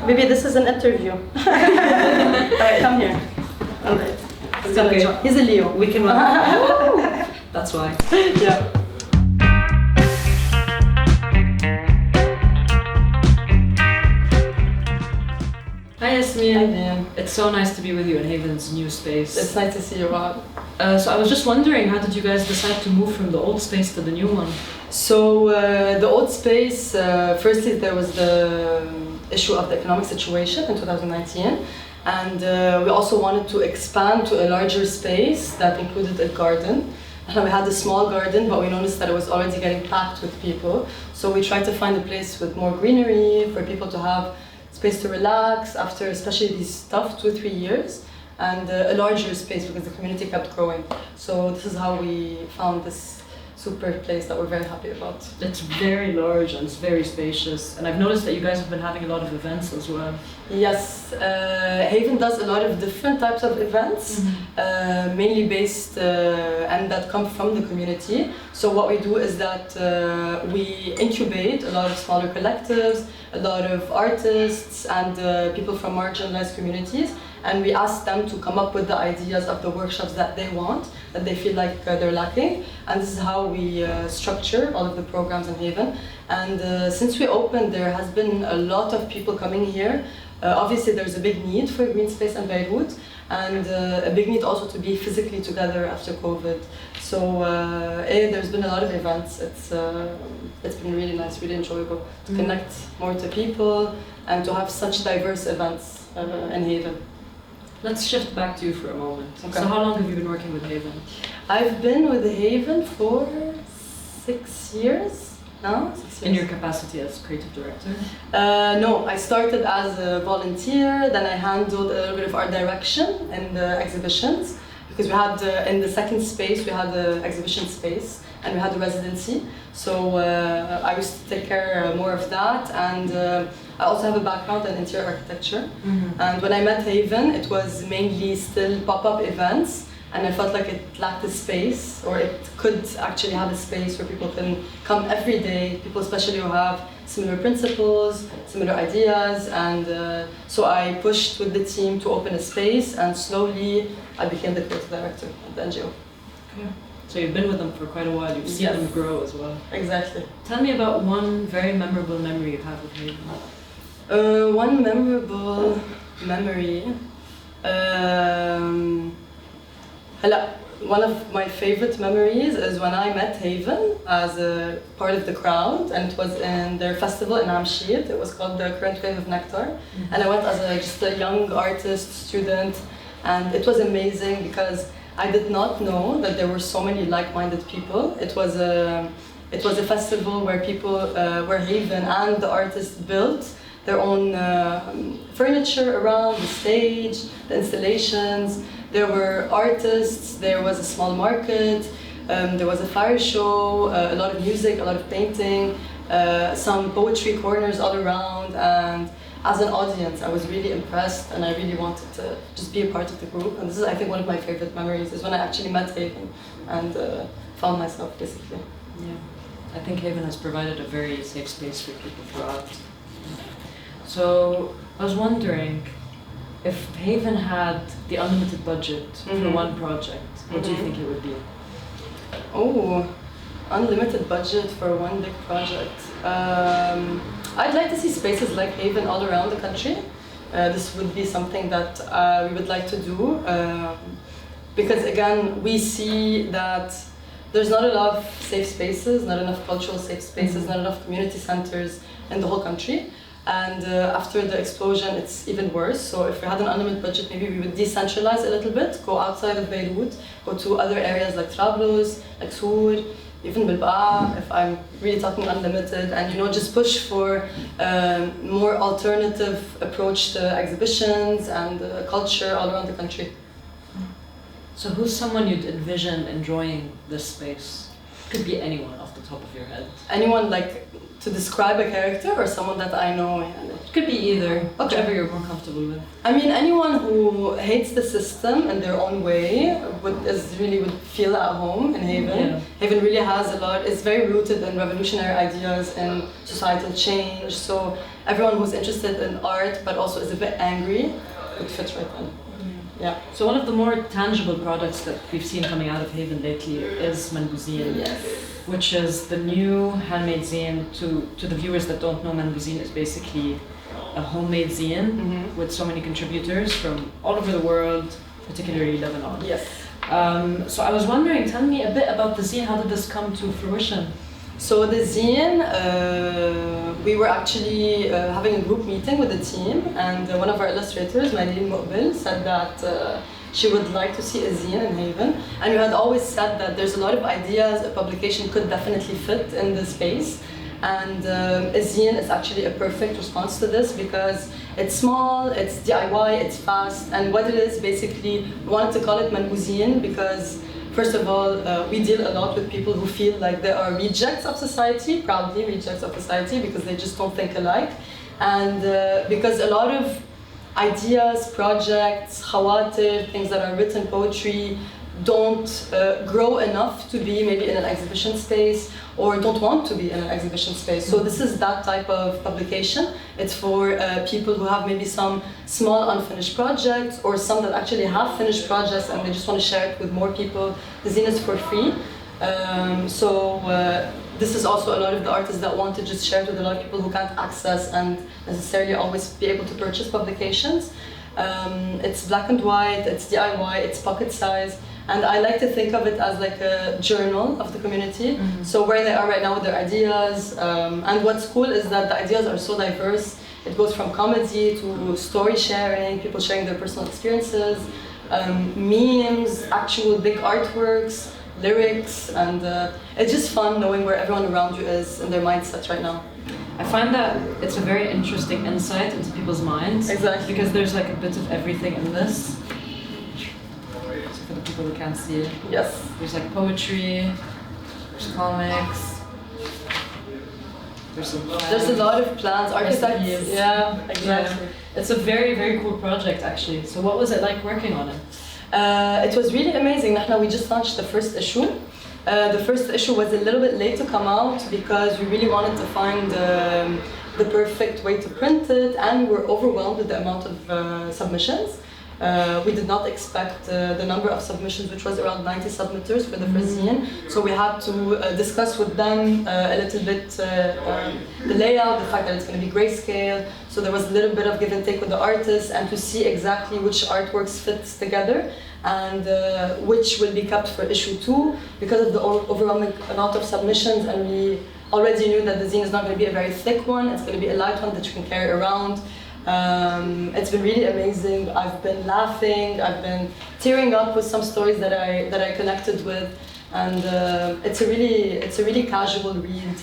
Maybe this is an interview. Alright, come here. Alright. It's okay. He's a Leo. We can run. That's why. Yeah. Hi Yasmine. Hi, Lynn. It's so nice to be with you in Haven's new space. It's nice to see you, Rob. So I was just wondering, how did you guys decide to move from the old space to the new one? So the old space, firstly there was the issue of the economic situation in 2019, and we also wanted to expand to a larger space that included a garden. And we had a small garden, but we noticed that it was already getting packed with people. So we tried to find a place with more greenery for people to have space to relax after especially these tough 2-3 years, and a larger space because the community kept growing. So this is how we found this super place that we're very happy about. It's very large and it's very spacious, and I've noticed that you guys have been having a lot of events as well. Yes, Haven does a lot of different types of events, mainly based and that come from the community. So what we do is that we incubate a lot of smaller collectives, a lot of artists and people from marginalized communities, and we ask them to come up with the ideas of the workshops that they want, that they feel like they're lacking, and this is how we structure all of the programs in Haven. And since we opened, there has been a lot of people coming here. Obviously there's a big need for green space in Beirut, and a big need also to be physically together after COVID. So there's been a lot of events. It's been really nice, really enjoyable to connect more to people and to have such diverse events in Haven. Let's shift back to you for a moment. Okay. So how long have you been working with Haven? I've been with Haven for 6 years now. 6 years. In your capacity as creative director? No, I started as a volunteer, then I handled a little bit of art direction in the exhibitions, because we had, in the second space, we had the exhibition space and we had the residency. So I used to take care more of that, and I also have a background in interior architecture. And when I met Haven, it was mainly still pop-up events, and I felt like it lacked a space, or it could actually have a space where people can come every day, people especially who have similar principles, similar ideas, and so I pushed with the team to open a space, and slowly I became the creative director of the NGO. Okay. So you've been with them for quite a while, you've seen them grow as well. Exactly. Tell me about one very memorable memory you've had with Haven. One memorable memory. One of my favorite memories is when I met Haven as a part of the crowd, and it was in their festival in Amshid. It was called the Current Wave of Nectar, and I went as just a young artist, student, and it was amazing because I did not know that there were so many like-minded people. It was a festival where where Haven and the artists built their own furniture around the stage, the installations. There were artists, there was a small market, there was a fire show, a lot of music, a lot of painting, some poetry corners all around, and as an audience I was really impressed, and I really wanted to just be a part of the group. And this is, I think, one of my favorite memories, is when I actually met Haven and found myself, basically. Yeah, I think Haven has provided a very safe space for people throughout. So I was wondering, if Haven had the unlimited budget for one project, what do you think it would be? Oh, unlimited budget for one big project. I'd like to see spaces like Haven all around the country. This would be something that we would like to do, because again, we see that there's not a lot of safe spaces, not enough cultural safe spaces, not enough community centers in the whole country. And after the explosion, it's even worse. So if we had an unlimited budget, maybe we would decentralize a little bit, go outside of Beirut, go to other areas like Trablus, like Sur, even Bilbao, if I'm really talking unlimited, and just push for more alternative approach to exhibitions and culture all around the country. So who's someone you'd envision enjoying this space? Could be anyone off the top of your head. Anyone, like, to describe a character, or someone that I know? It could be either, whichever you're more comfortable with. I mean, anyone who hates the system in their own way would feel at home in Haven. Yeah. Haven really has a lot, it's very rooted in revolutionary ideas and societal change. So everyone who's interested in art but also is a bit angry would fit right in. Yeah. So one of the more tangible products that we've seen coming out of Haven lately is Manbuzine. Yes. Which is the new handmade zine. To the viewers that don't know, Manbuzine is basically a homemade zine with so many contributors from all over the world, particularly Lebanon. Yes. So I was wondering, tell me a bit about the zine. How did this come to fruition? So the zine, we were actually having a group meeting with the team, and one of our illustrators, Yasmine Rifaii, said that she would like to see a zine in Haven. And we had always said that there's a lot of ideas a publication could definitely fit in the space. And a zine is actually a perfect response to this because it's small, it's DIY, it's fast, and what it is basically, we wanted to call it Manbuzine because first of all, we deal a lot with people who feel like they are rejects of society, proudly rejects of society because they just don't think alike. And because a lot of ideas, projects, khawatir, things that are written, poetry, don't grow enough to be maybe in an exhibition space or don't want to be in an exhibition space. So this is that type of publication. It's for people who have maybe some small unfinished projects or some that actually have finished projects and they just want to share it with more people. The zine is for free. This is also a lot of the artists that want to just share it with a lot of people who can't access and necessarily always be able to purchase publications. It's black and white, it's DIY, it's pocket size. And I like to think of it as like a journal of the community. So where they are right now with their ideas. And what's cool is that the ideas are so diverse. It goes from comedy to story sharing, people sharing their personal experiences, memes, actual big artworks, lyrics, and it's just fun knowing where everyone around you is in their mindset right now. I find that it's a very interesting insight into people's minds. Exactly. Because there's like a bit of everything in this. For the people who can't see it. Yes. There's like poetry, there's comics, there's some plans. There's a lot of plans, architects. Yeah, exactly. Yeah. It's a very, very cool project actually. So what was it like working on it? It was really amazing. We just launched the first issue. The first issue was a little bit late to come out because we really wanted to find the perfect way to print it, and we were overwhelmed with the amount of submissions. We did not expect the number of submissions, which was around 90 submitters for the first zine. So we had to discuss with them a little bit the layout, the fact that it's going to be grayscale. So there was a little bit of give and take with the artists and to see exactly which artworks fits together and which will be kept for issue 2 because of the overwhelming amount of submissions, and we already knew that the zine is not going to be a very thick one, it's going to be a light one that you can carry around. It's been really amazing. I've been laughing, I've been tearing up with some stories that I connected with, and it's a really casual read.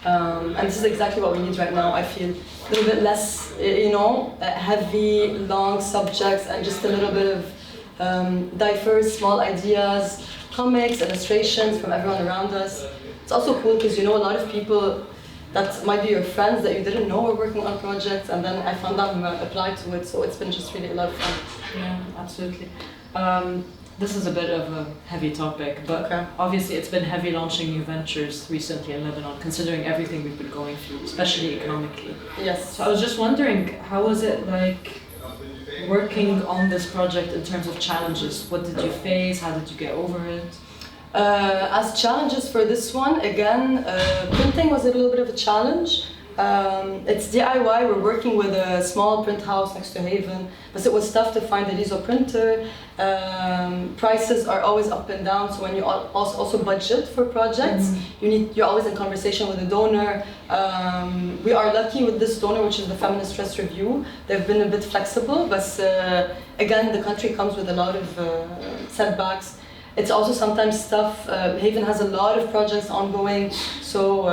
And this is exactly what we need right now. I feel a little bit less, heavy, long subjects, and just a little bit of diverse, small ideas, comics, illustrations from everyone around us. It's also cool because a lot of people that might be your friends that you didn't know were working on projects, and then I found them apply to it, so it's been just really a lot of fun. Yeah, absolutely. This is a bit of a heavy topic, but obviously it's been heavy launching new ventures recently in Lebanon, considering everything we've been going through, especially economically. Yes. So I was just wondering, how was it like working on this project in terms of challenges? What did you face? How did you get over it? As challenges for this one, again, printing was a little bit of a challenge. It's DIY, we're working with a small print house next to Haven, but it was tough to find a Liso printer. Prices are always up and down, so when you also budget for projects, you're always in conversation with a donor. We are lucky with this donor, which is the Feminist Press Review. They've been a bit flexible, but again, the country comes with a lot of setbacks. It's also sometimes tough. Haven has a lot of projects ongoing, so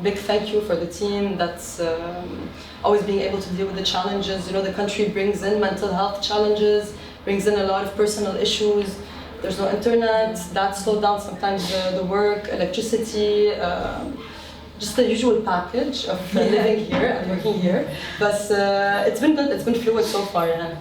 big thank you for the team that's always being able to deal with the challenges. The country brings in mental health challenges, brings in a lot of personal issues. There's no internet, that slowed down sometimes the work, electricity, just the usual package of living here and working here. But it's been good, it's been fluid so far. Yeah.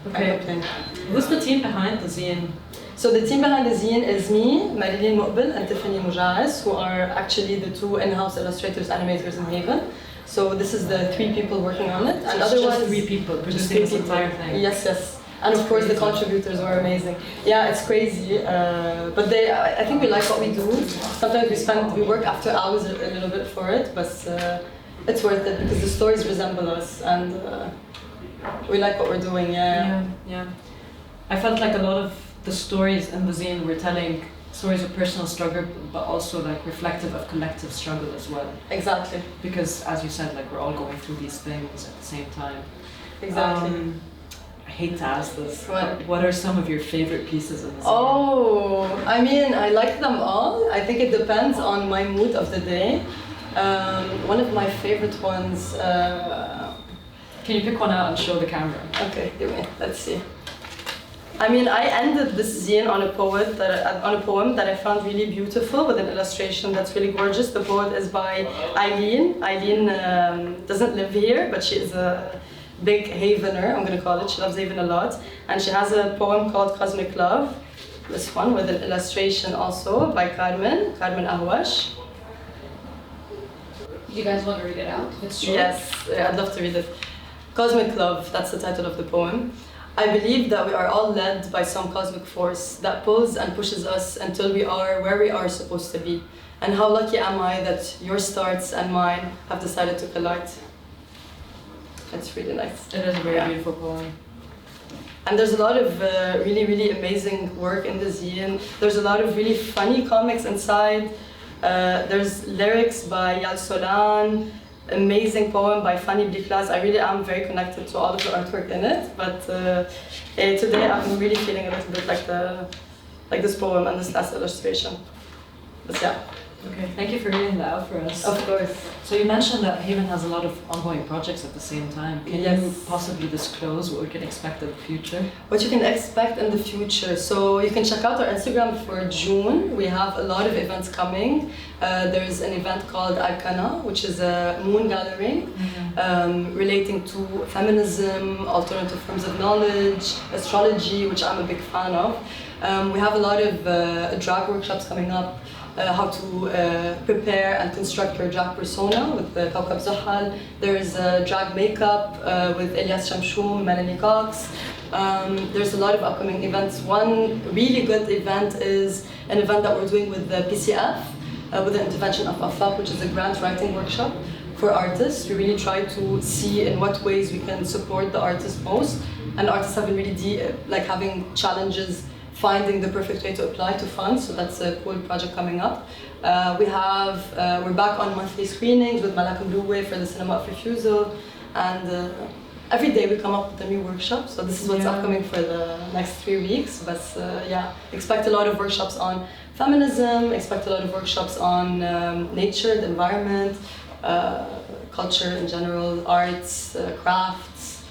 Okay. Who's the team behind the zine? So the team behind the zine is me, Marilyn Muqbil, and Tiffany Mujahis, who are actually the two in-house illustrators, animators in Haven. So this is the 3 people working on it, So and it's otherwise just 3 people producing this entire thing. Yes, yes. And of course the contributors were amazing. Yeah, it's crazy. But I think we like what we do. Sometimes we work after hours a little bit for it, but it's worth it because the stories resemble us and we like what we're doing. Yeah. I felt like a lot of the stories in the zine were telling stories of personal struggle, but also like reflective of collective struggle as well. Exactly. Because as you said, like we're all going through these things at the same time. Exactly. I hate to ask this, but what are some of your favorite pieces of the zine? Oh, I mean, I like them all. I think it depends on my mood of the day. One of my favorite ones. Can you pick one out and show the camera? Okay, give me. Let's see. I mean, I ended this zine on a poem that I found really beautiful with an illustration that's really gorgeous. The poem is by Eileen. Eileen doesn't live here, but she is a big Havener, I'm gonna call it. She loves Haven a lot. And she has a poem called Cosmic Love, this one, with an illustration also by Karem Ahwash. Do you guys want to read it out? It's short. Yes, I'd love to read it. Cosmic Love, that's the title of the poem. I believe that we are all led by some cosmic force that pulls and pushes us until we are where we are supposed to be. And how lucky am I that your stars and mine have decided to collide. It's really nice. It is a very beautiful poem. And there's a lot of really, really amazing work in the zine. There's a lot of really funny comics inside. There's lyrics by Yal Solan, amazing poem by Fanny Bliklas. I really am very connected to all of the artwork in it, but today I'm really feeling a little bit like this poem and this last illustration. But yeah. Okay, thank you for reading that out for us. Of course. So you mentioned that Haven has a lot of ongoing projects at the same time. Can you possibly disclose what we can expect in the future? What you can expect in the future. So you can check out our Instagram for June. We have a lot of events coming. There's an event called Arkana, which is a moon gathering relating to feminism, alternative forms of knowledge, astrology, which I'm a big fan of. We have a lot of drag workshops coming up. How to prepare and construct your drag persona with the Kawkab Zuhal. There's drag makeup with Elias Shamshoum, Melanie Cox. There's a lot of upcoming events. One really good event is an event that we're doing with the PCF, with the intervention of AFAP, which is a grant writing workshop for artists. We really try to see in what ways we can support the artists most. And artists have been really having challenges finding the perfect way to apply to funds, so that's a cool project coming up. We're back on monthly screenings with Malak Mloué for the Cinema of Refusal, and every day we come up with a new workshop, so this is what's upcoming for the next 3 weeks. But expect a lot of workshops on feminism, expect a lot of workshops on nature, the environment, culture in general, arts, crafts,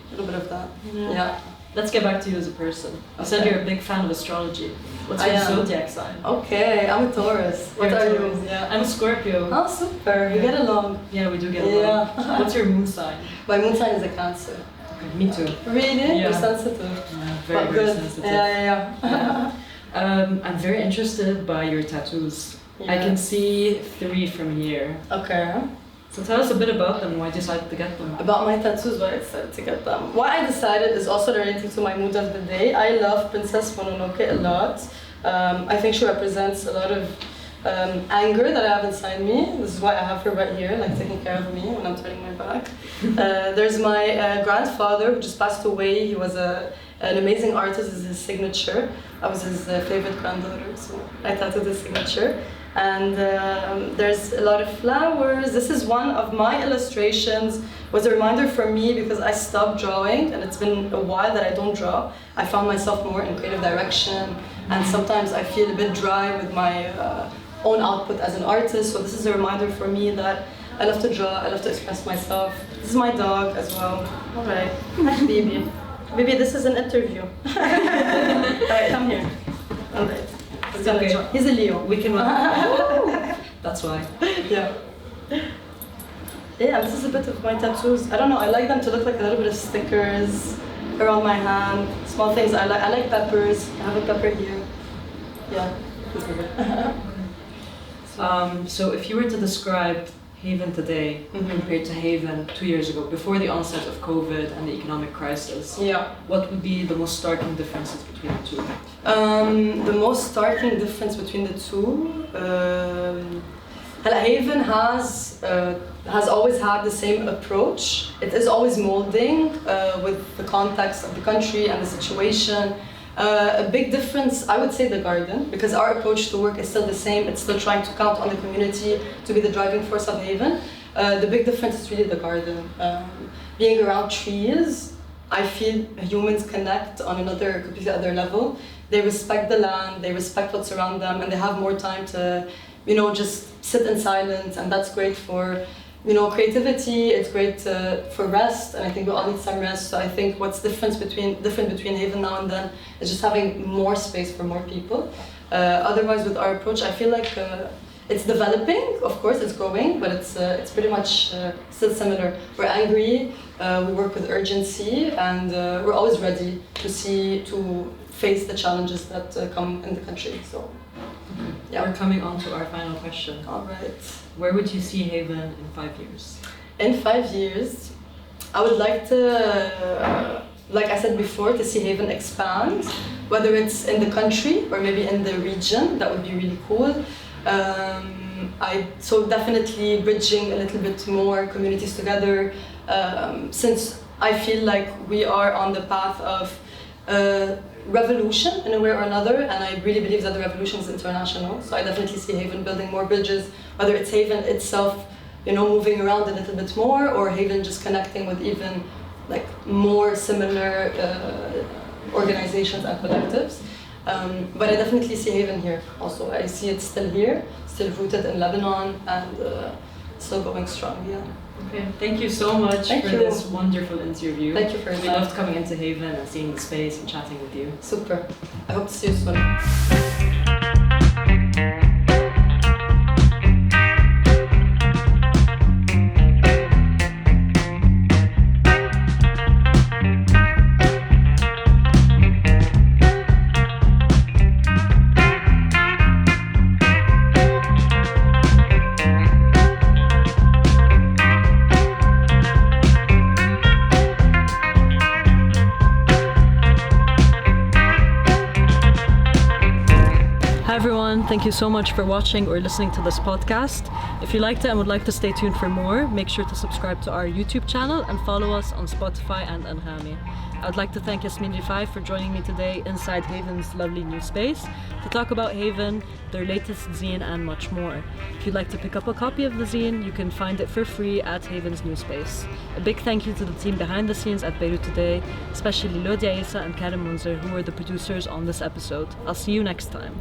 a little bit of that. Yeah. Let's get back to you as a person. You said you're a big fan of astrology. What's your zodiac sign? Okay, I'm a Taurus. What are you? Yeah, I'm a Scorpio. Oh, super. We get along. Yeah, we do get along. Yeah. What's your moon sign? My moon sign is a Cancer. Okay, me too. Really? Yeah. You're sensitive. Yeah, very sensitive. Yeah. I'm very interested by your tattoos. I can see 3 from here. Okay. So tell us a bit about them, why you decided to get them. About my tattoos, why I decided to get them. Why I decided is also relating to my mood of the day. I love Princess Mononoke a lot. I think she represents a lot of anger that I have inside me. This is why I have her right here, like taking care of me when I'm turning my back. There's my grandfather who just passed away. He was an amazing artist. This is his signature. I was his favorite granddaughter, so I tattooed his signature. And there's a lot of flowers. This is one of my illustrations. It was a reminder for me because I stopped drawing and it's been a while that I don't draw. I found myself more in creative direction and sometimes I feel a bit dry with my own output as an artist. So this is a reminder for me that I love to draw, I love to express myself. This is my dog as well. All right, hi baby. Baby, this is an interview. All right, come here. All right. Okay. He's a Leo. We can That's why. Yeah. Yeah, this is a bit of my tattoos. I don't know, I like them to look like a little bit of stickers around my hand. Small things. I like peppers. I have a pepper here. Yeah, this is it. So if you were to describe Haven today compared to Haven 2 years ago, before the onset of COVID and the economic crisis, what would be the most starking differences between the two? The most starking difference between the two, Haven has always had the same approach. It is always molding with the context of the country and the situation. A big difference, I would say, the garden, because our approach to work is still the same. It's still trying to count on the community to be the driving force of Haven. The big difference is really the garden. Being around trees, I feel humans connect on another completely other level. They respect the land, they respect what's around them, and they have more time to, just sit in silence, and that's great for, creativity. It's great for rest, and I think we all need some rest. So I think what's different between Haven now and then is just having more space for more people. Otherwise, with our approach, I feel like it's developing. Of course, it's growing, but it's pretty much still similar. We're angry. We work with urgency, and we're always ready to face the challenges that come in the country. So. Yeah. We're coming on to our final question. All right. Where would you see Haven in 5 years? In 5 years, I would like to, like I said before, to see Haven expand, whether it's in the country or maybe in the region. That would be really cool. So definitely bridging a little bit more communities together, since I feel like we are on the path of revolution in a way or another, and I really believe that the revolution is international. So I definitely see Haven building more bridges, whether it's Haven itself, moving around a little bit more, or Haven just connecting with even like more similar organizations and collectives. But I definitely see Haven here also. I see it still here, still rooted in Lebanon, and still going strong. Yeah. Okay, thank you so much for this wonderful interview. Thank you for We loved coming into Haven and seeing the space and chatting with you. Super. I hope to see you soon. Thank you so much for watching or listening to this podcast. If you liked it and would like to stay tuned for more, make sure to subscribe to our YouTube channel and follow us on Spotify and Anghami. I would like to thank Yasmine Rifaii for joining me today inside Haven's lovely new space to talk about Haven, their latest zine, and much more. If you'd like to pick up a copy of the zine, you can find it for free at Haven's new space. A big thank you to the team behind the scenes at Beirut Today, especially Laudy, Issa, and Karem, Monzer, who were the producers on this episode. I'll see you next time.